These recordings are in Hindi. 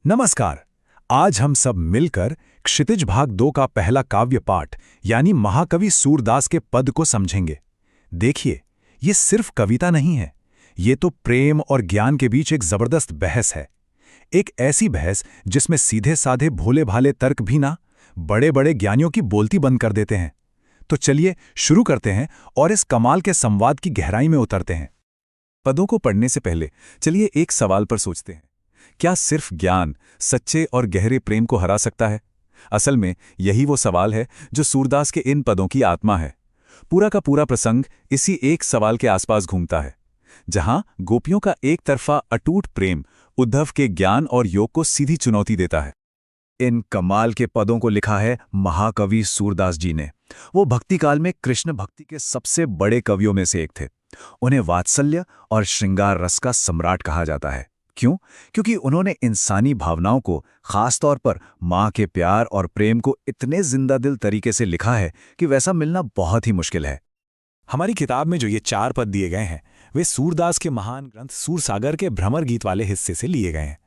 नमस्कार। आज हम सब मिलकर क्षितिज भाग 2 का पहला काव्य पाठ यानी महाकवि सूरदास के पद को समझेंगे। देखिए, ये सिर्फ कविता नहीं है, ये तो प्रेम और ज्ञान के बीच एक जबरदस्त बहस है। एक ऐसी बहस जिसमें सीधे साधे भोले भाले तर्क भी ना, बड़े बड़े ज्ञानियों की बोलती बंद कर देते हैं। तो चलिए शुरू करते हैं और इस कमाल के संवाद की गहराई में उतरते हैं। पदों को पढ़ने से पहले चलिए एक सवाल पर सोचते हैं। क्या सिर्फ ज्ञान सच्चे और गहरे प्रेम को हरा सकता है? असल में यही वो सवाल है जो सूरदास के इन पदों की आत्मा है। पूरा का पूरा प्रसंग इसी एक सवाल के आसपास घूमता है, जहां गोपियों का एक तरफा अटूट प्रेम उद्धव के ज्ञान और योग को सीधी चुनौती देता है। इन कमाल के पदों को लिखा है महाकवि सूरदास जी ने। वो भक्ति काल में कृष्ण भक्ति के सबसे बड़े कवियों में से एक थे। उन्हें वात्सल्य और श्रृंगार रस का सम्राट कहा जाता है। क्यों? क्योंकि उन्होंने इंसानी भावनाओं को, खासतौर पर माँ के प्यार और प्रेम को इतने जिंदा दिल तरीके से लिखा है कि वैसा मिलना बहुत ही मुश्किल है। हमारी किताब में जो ये 4 पद दिए गए हैं वे सूरदास के महान ग्रंथ सूरसागर के भ्रमर गीत वाले हिस्से से लिए गए हैं।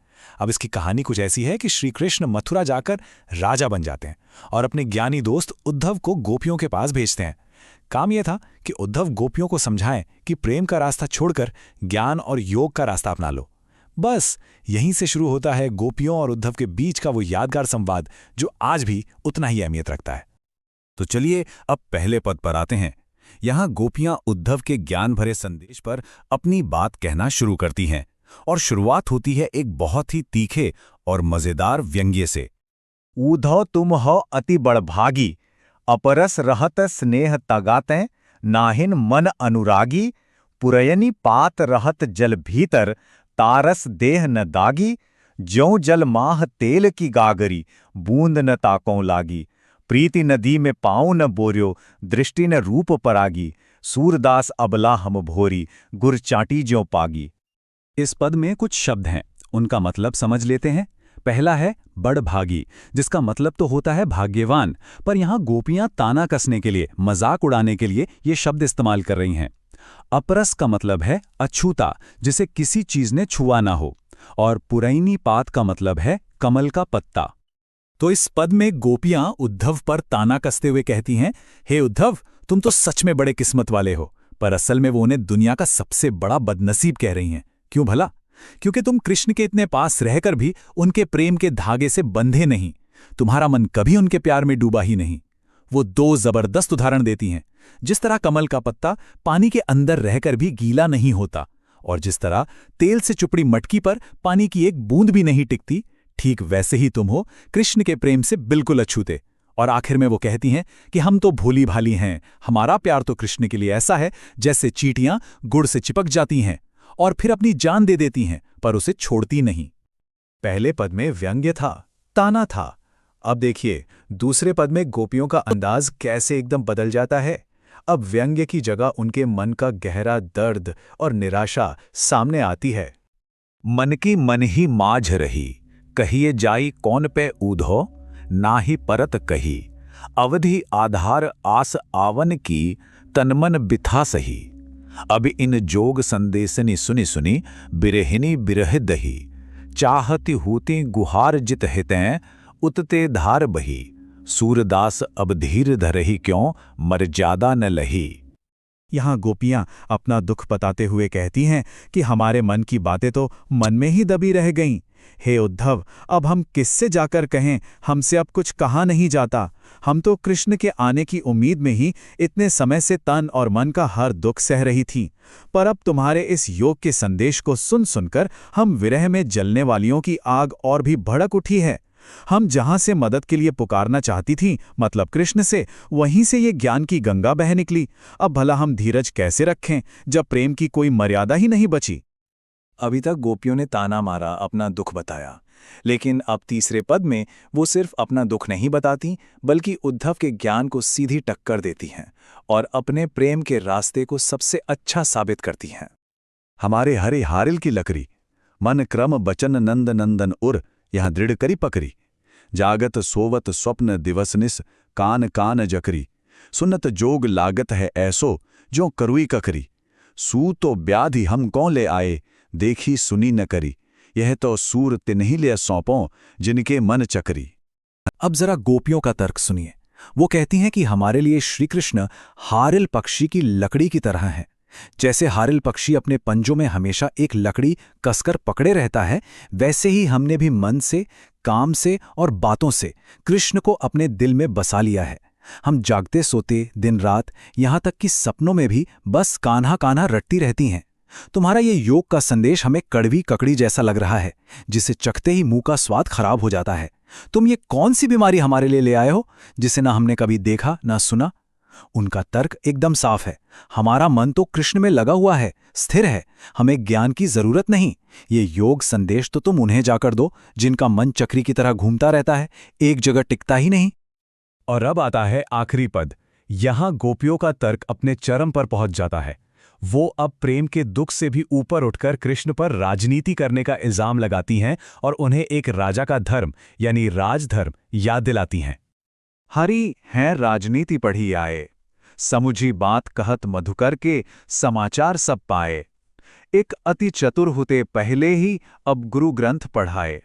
अब इसकी कहानी कुछ ऐसी है कि श्री कृष्ण मथुरा जाकर राजा बन जाते हैं और अपने ज्ञानी दोस्त उद्धव को गोपियों के पास भेजते हैं। काम यह था कि उद्धव गोपियों को समझाएं कि प्रेम का रास्ता छोड़कर ज्ञान और योग का रास्ता अपना लो। बस यहीं से शुरू होता है गोपियों और उद्धव के बीच का वो यादगार संवाद जो आज भी उतना ही अहमियत रखता है। तो चलिए अब पहले पद पर आते हैं। यहां गोपियां उद्धव के ज्ञान भरे संदेश पर अपनी बात कहना शुरू करती हैं और शुरुआत होती है एक बहुत ही तीखे और मजेदार व्यंग्य से। ऊधव तुम हो अति बड़भागी, अपरस रहत स्नेह तगातें, नाहिन मन अनुरागी, पुरयनी पात रहत जल भीतर, तारस देह न दागी, ज्यों जल माह तेल की गागरी, बूंद न ताकों लागी, प्रीति नदी में पाँव न बोर्यो, दृष्टि न रूप परागी, सूरदास अबला हम भोरी, गुर चाटी ज्यों पागी। इस पद में कुछ शब्द हैं, उनका मतलब समझ लेते हैं। पहला है बड़भागी, जिसका मतलब तो होता है भाग्यवान, पर यहां गोपियां ताना कसने के लिए, मजाक उड़ाने के लिए ये शब्द इस्तेमाल कर रही हैं। अपरस का मतलब है अछूता, जिसे किसी चीज ने छुआ ना हो, और पुरैनी पात का मतलब है कमल का पत्ता। तो इस पद में गोपियां उद्धव पर ताना कसते हुए कहती हैं, हे उद्धव, तुम तो सच में बड़े किस्मत वाले हो। पर असल में वो उन्हें दुनिया का सबसे बड़ा बदनसीब कह रही हैं। क्यों भला? क्योंकि तुम कृष्ण के इतने पास रहकर भी उनके प्रेम के धागे से बंधे नहीं। तुम्हारा मन कभी उनके प्यार में डूबा ही नहीं। वो 2 जबरदस्त उदाहरण देती हैं। जिस तरह कमल का पत्ता पानी के अंदर रहकर भी गीला नहीं होता, और जिस तरह तेल से चुपड़ी मटकी पर पानी की एक बूंद भी नहीं टिकती, ठीक वैसे ही तुम हो कृष्ण के प्रेम से बिल्कुल अछूते। और आखिर में वो कहती हैं कि हम तो भोली भाली हैं, हमारा प्यार तो कृष्ण के लिए ऐसा है जैसे चींटियां गुड़ से चिपक जाती हैं और फिर अपनी जान दे देती हैं, पर उसे छोड़ती नहीं। पहले पद में व्यंग्य था, ताना था। अब देखिए दूसरे पद में गोपियों का अंदाज कैसे एकदम बदल जाता है। अब व्यंग्य की जगह उनके मन का गहरा दर्द और निराशा सामने आती है। मन की मन ही माझ रही, कहिए जाई कौन पे ऊधो, नाहि परत कही, अवधि आधार आस आवन की, तनमन बिथा सही, अब इन जोग संदेशनि सुनि सुनि, बिरहिनी बिरह दही, चाहती हूती गुहार जित हितें, उतते धार बही, सूरदास अब धीर धरही क्यों, मर्यादा न लही। यहां गोपियां अपना दुख बताते हुए कहती हैं कि हमारे मन की बातें तो मन में ही दबी रह गईं। हे उद्धव, अब हम किससे जाकर कहें, हमसे अब कुछ कहा नहीं जाता। हम तो कृष्ण के आने की उम्मीद में ही इतने समय से तन और मन का हर दुख सह रही थीं, पर अब तुम्हारे इस योग के संदेश को सुन सुनकर हम विरह में जलने वालियों की आग और भी भड़क उठी है। हम जहां से मदद के लिए पुकारना चाहती थीं, मतलब कृष्ण से, वहीं से ये ज्ञान की गंगा बह निकली। अब भला हम धीरज कैसे रखें जब प्रेम की कोई मर्यादा ही नहीं बची। अभी तक गोपियों ने ताना मारा, अपना दुख बताया, लेकिन अब तीसरे पद में वो सिर्फ अपना दुख नहीं बताती, बल्कि उद्धव के ज्ञान को सीधी टक्कर देती हैं और अपने प्रेम के रास्ते को सबसे अच्छा साबित करती हैं। हमारे हरे हारिल की लकड़ी, मन क्रम बचन नंद नंदन उर, यहां दृढ़ करी पकड़ी, जागत सोवत स्वप्न दिवस निस, कान कान जकरी, सुनत जोग लागत है ऐसो, जो करुई ककरी, सू तो ब्याधि हम कौन ले आए, देखी सुनी न करी, यह तो सूर तिन्हीं ले सौंपों जिनके मन चकरी। अब जरा गोपियों का तर्क सुनिए। वो कहती हैं कि हमारे लिए श्री कृष्ण हारिल पक्षी की लकड़ी की तरह हैं। जैसे हारिल पक्षी अपने पंजों में हमेशा एक लकड़ी कसकर पकड़े रहता है, वैसे ही हमने भी मन से, काम से और बातों से कृष्ण को अपने दिल में बसा लिया है। हम जागते सोते दिन रात, यहाँ तक कि सपनों में भी बस कान्हा कान्हा रटती रहती हैं। तुम्हारा ये योग का संदेश हमें कड़वी ककड़ी जैसा लग रहा है, जिसे चखते ही मुंह का स्वाद खराब हो जाता है। तुम ये कौन सी बीमारी हमारे लिए ले आए हो, जिसे ना हमने कभी देखा ना सुना? उनका तर्क एकदम साफ है। हमारा मन तो कृष्ण में लगा हुआ है, स्थिर है। हमें ज्ञान की जरूरत नहीं। ये योग संदेश तो तुम उन्हें जाकर दो जिनका मन चक्री की तरह घूमता रहता है, एक जगह टिकता ही नहीं। और अब आता है आखिरी पद। यहां गोपियों का तर्क अपने चरम पर पहुंच जाता है। वो अब प्रेम के दुख से भी ऊपर उठकर कृष्ण पर राजनीति करने का इल्जाम लगाती हैं और उन्हें एक राजा का धर्म यानी राजधर्म याद दिलाती हैं। हरि हैं राजनीति पढ़ी आए, समुझी बात कहत मधुकर के समाचार सब पाए। एक अति चतुर हुते पहले ही अब गुरु ग्रंथ पढ़ाए।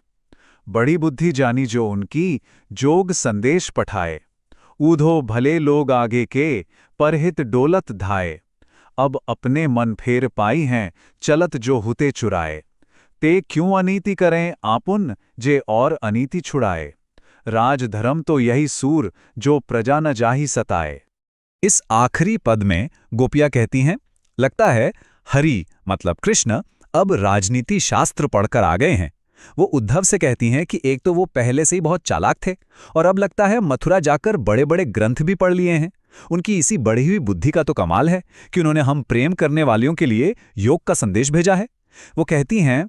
बड़ी बुद्धि जानी जो उनकी, जोग संदेश पठाए। ऊधो भले लोग आगे के, परहित डोलत धाए। अब अपने मन फेर पाई हैं, चलत जो हुते चुराए। ते क्यों अनीति करें आपुन, जे और अनीति छुड़ाए। राजधर्म तो यही सूर, जो प्रजा न जाही सताए। इस आखिरी पद में गोपियां कहती हैं, लगता है हरि मतलब कृष्ण अब राजनीति शास्त्र पढ़कर आ गए हैं। वो उद्धव से कहती हैं कि एक तो वो पहले से ही बहुत चालाक थे और अब लगता है मथुरा जाकर बड़े बड़े ग्रंथ भी पढ़ लिए हैं। उनकी इसी बढ़ी हुई बुद्धि का तो कमाल है कि उन्होंने हम प्रेम करने वालियों के लिए योग का संदेश भेजा है। वो कहती हैं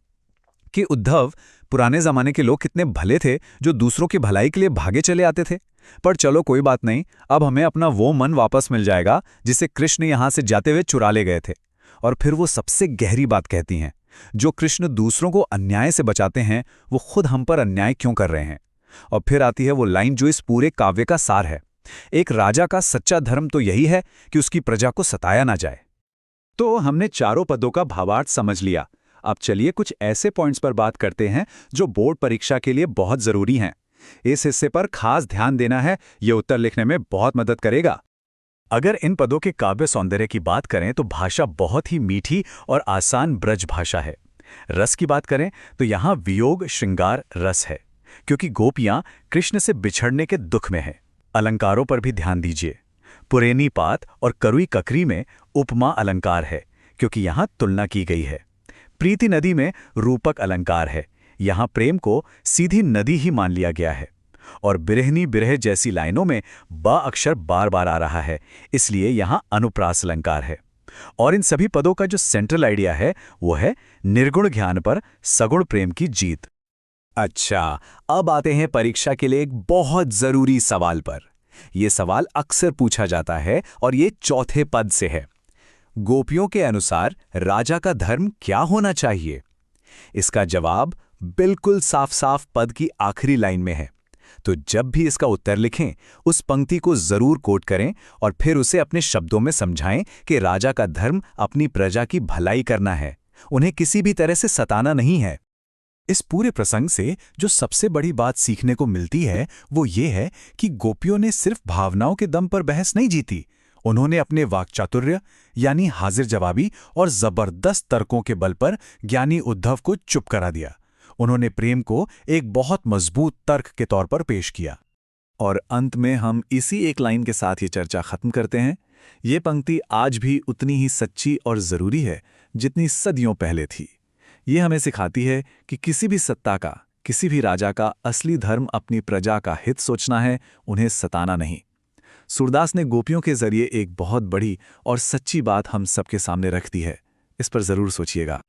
कि उद्धव, पुराने जमाने के लोग कितने भले थे जो दूसरों की भलाई के लिए भागे चले आते थे। पर चलो कोई बात नहीं, अब हमें अपना वो मन वापस मिल जाएगा जिसे कृष्ण यहां से जाते हुए चुरा ले गए थे। और फिर वो सबसे गहरी बात कहती हैं, जो कृष्ण दूसरों को अन्याय से बचाते हैं वो खुद हम पर अन्याय क्यों कर रहे हैं। और फिर आती है वो लाइन जो इस पूरे काव्य का सार है, एक राजा का सच्चा धर्म तो यही है कि उसकी प्रजा को सताया ना जाए। तो हमने चारों पदों का भावार्थ समझ लिया। अब चलिए कुछ ऐसे पॉइंट्स पर बात करते हैं जो बोर्ड परीक्षा के लिए बहुत जरूरी हैं। इस हिस्से पर खास ध्यान देना है, ये उत्तर लिखने में बहुत मदद करेगा। अगर इन पदों के काव्य सौंदर्य की बात करें तो भाषा बहुत ही मीठी और आसान ब्रज भाषा है। रस की बात करें तो यहाँ वियोग श्रृंगार रस है, क्योंकि गोपियां कृष्ण से बिछड़ने के दुख में हैं। अलंकारों पर भी ध्यान दीजिए। पुरेनी पात और करुई ककरी में उपमा अलंकार है, क्योंकि यहाँ तुलना की गई है। प्रीति नदी में रूपक अलंकार है, यहाँ प्रेम को सीधी नदी ही मान लिया गया है। और बिरहनी बिरह जैसी लाइनों में ब अक्षर बार बार आ रहा है, इसलिए यहाँ अनुप्रास अलंकार है। और इन सभी पदों का जो सेंट्रल आइडिया है वो है निर्गुण ज्ञान पर सगुण प्रेम की जीत। अच्छा, अब आते हैं परीक्षा के लिए एक बहुत जरूरी सवाल पर। यह सवाल अक्सर पूछा जाता है और ये चौथे पद से है। गोपियों के अनुसार राजा का धर्म क्या होना चाहिए? इसका जवाब बिल्कुल साफ साफ पद की आखिरी लाइन में है। तो जब भी इसका उत्तर लिखें, उस पंक्ति को जरूर कोट करें और फिर उसे अपने शब्दों में समझाएं कि राजा का धर्म अपनी प्रजा की भलाई करना है, उन्हें किसी भी तरह से सताना नहीं है। इस पूरे प्रसंग से जो सबसे बड़ी बात सीखने को मिलती है वो ये है कि गोपियों ने सिर्फ भावनाओं के दम पर बहस नहीं जीती, उन्होंने अपने वाक्चातुर्य यानी हाजिर जवाबी और जबरदस्त तर्कों के बल पर ज्ञानी उद्धव को चुप करा दिया। उन्होंने प्रेम को एक बहुत मजबूत तर्क के तौर पर पेश किया। और अंत में हम इसी एक लाइन के साथ ये चर्चा खत्म करते हैं। ये पंक्ति आज भी उतनी ही सच्ची और जरूरी है जितनी सदियों पहले थी। ये हमें सिखाती है कि किसी भी सत्ता का, किसी भी राजा का असली धर्म अपनी प्रजा का हित सोचना है, उन्हें सताना नहीं। सूरदास ने गोपियों के जरिए एक बहुत बड़ी और सच्ची बात हम सबके सामने रख दी है। इस पर जरूर सोचिएगा।